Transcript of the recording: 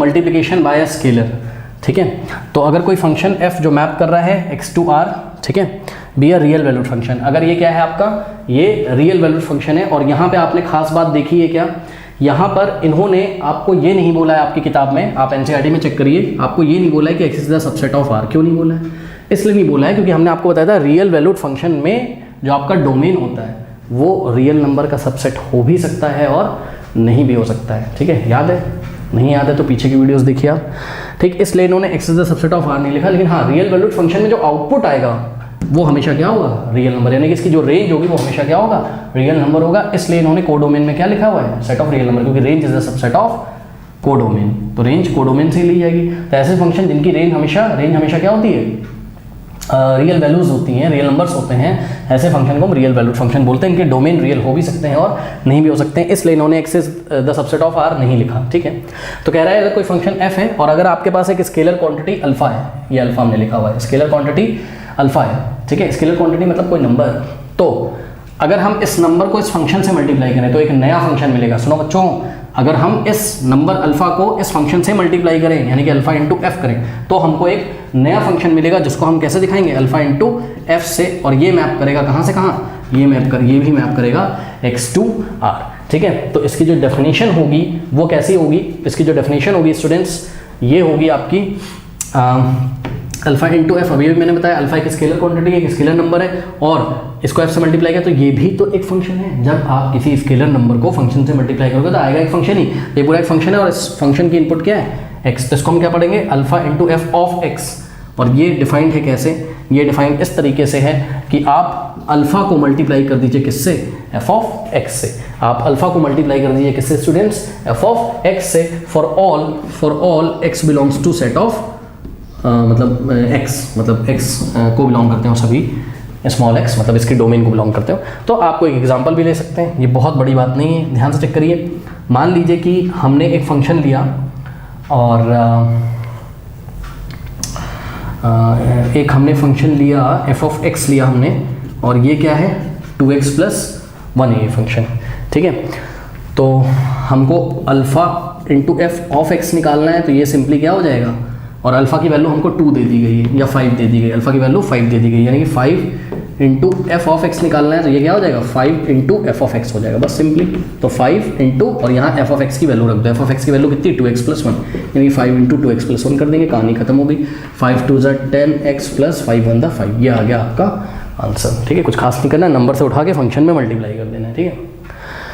Multiplication bye scalar, ठीक है। तो अगर कोई फंक्शन f जो मैप कर रहा है x टू r, ठीक है, be a real valued function, अगर ये क्या है आपका, ये रियल वैल्यूड फंक्शन है, और यहाँ पे आपने खास बात देखी है क्या, यहाँ पर इन्होंने आपको ये नहीं बोला है आपकी किताब में, आप एनसीईआरटी में चेक करिए, आपको ये नहीं बोला है कि x is the subset of r। क्यों नहीं बोला है? इसलिए नहीं बोला है क्योंकि हमने आपको बताया था रियल वैल्यूड फंक्शन में जो आपका डोमेन होता है वो रियल नंबर का सबसेट हो भी सकता है और नहीं भी हो सकता है, ठीक है। याद है? नहीं याद है तो पीछे की वीडियोस देखिए आप, ठीक। इसलिए इन्होंने x is the subset of r नहीं लिखा, लेकिन हाँ रियल वैल्यूड फंक्शन में जो आउटपुट आएगा वो हमेशा क्या होगा, रियल नंबर, यानी कि इसकी जो रेंज होगी वो हमेशा क्या होगा, रियल नंबर होगा। इसलिए इन्होंने कोडोमेन में क्या लिखा हुआ है, सेट ऑफ रियल नंबर, क्योंकि range is the subset of codomain, तो रेंज कोडोमेन से ही ली जाएगी। तो ऐसे फंक्शन जिनकी रेंज हमेशा क्या होती है, रियल वैल्यूज होती हैं, रियल नंबर्स होते हैं, ऐसे फंक्शन को हम रियल वैल्यूड फंक्शन बोलते हैं। इनके डोमेन रियल हो भी सकते हैं और नहीं भी हो सकते हैं, इसलिए इन्होंने x is the subset of r नहीं लिखा, ठीक है। तो कह रहा है अगर कोई फंक्शन f है और अगर आपके पास एक स्केलर क्वांटिटी अल्फा है, ये अल्फा हमने लिखा हुआ है, स्केलर क्वांटिटी अल्फा है, ठीक है। स्केलर क्वांटिटी मतलब कोई नंबर, तो अगर हम इस नंबर को इस फंक्शन से मल्टीप्लाई करें तो एक नया फंक्शन मिलेगा। सुनो बच्चों, अगर हम इस नंबर अल्फा को इस फंक्शन से मल्टीप्लाई करें, यानी कि अल्फा इंटू एफ करें, तो हमको एक नया फंक्शन मिलेगा जिसको हम कैसे दिखाएंगे, अल्फा इंटू एफ से, और ये मैप करेगा कहाँ से कहाँ, ये भी मैप करेगा x टू r, ठीक है। तो इसकी जो डेफिनेशन होगी वो कैसी होगी, इसकी जो डेफिनेशन होगी स्टूडेंट्स, ये होगी आपकी अल्फा इंटू एफ। अभी मैंने बताया अल्फा एक स्केलर क्वांटिटी है, एक स्केलर नंबर है, और इसको एफ से मल्टीप्लाई किया तो ये भी तो एक फंक्शन है। जब आप किसी स्केलर नंबर को फंक्शन से मल्टीप्लाई करोगे तो आएगा एक फंक्शन ही, ये पूरा एक फंक्शन है, और इस फंक्शन की इनपुट क्या है, एक्स। तो इसको हम क्या पढ़ेंगे, alpha into F of x, और ये डिफाइंड है कैसे, ये डिफाइंड इस तरीके से है कि आप अल्फा को मल्टीप्लाई कर दीजिए किससे, एफ ऑफ एक्स से। आप अल्फा को मल्टीप्लाई कर दीजिए किससे स्टूडेंट्स, एफ ऑफ एक्स से, for all X belongs to set of मतलब x को बिलोंग करते हो सभी, स्मॉल x मतलब इसके डोमेन को बिलोंग करते हो। तो आपको एक एग्जांपल भी ले सकते हैं, ये बहुत बड़ी बात नहीं है, ध्यान से चेक करिए। मान लीजिए कि हमने एक फंक्शन लिया और एक हमने फंक्शन लिया f ऑफ x लिया हमने, और ये क्या है 2x प्लस 1 है ये फंक्शन, ठीक है। तो हमको alpha into F of x निकालना है, तो ये सिंपली क्या हो जाएगा, और अल्फ़ा की वैल्यू हमको 2 दे दी गई है या 5 दे दी गई, अल्फ़ा की वैल्यू 5 दे दी गई, यानी कि 5 इंटू एफ ऑफ एक्स निकालना है, तो ये क्या हो जाएगा 5 इंटू एफ ऑफ एक्स हो जाएगा, बस सिंपली। तो 5 इंटू, और यहाँ एफ ऑफ एक्स की वैल्यू रख दो, एफ ऑफ एक्स की वैल्यू कितनी 2x प्लस 1, यानी कि 5 इंटू 2x प्लस 1 कर देंगे, कहानी खत्म हो गई। 5 2 ज़ा 10x प्लस 5 1 दा 5, ये आ गया आपका आंसर, ठीक है। कुछ खास नहीं करना, नंबर से उठा के फंक्शन में मल्टीप्लाई कर देना है, ठीक है।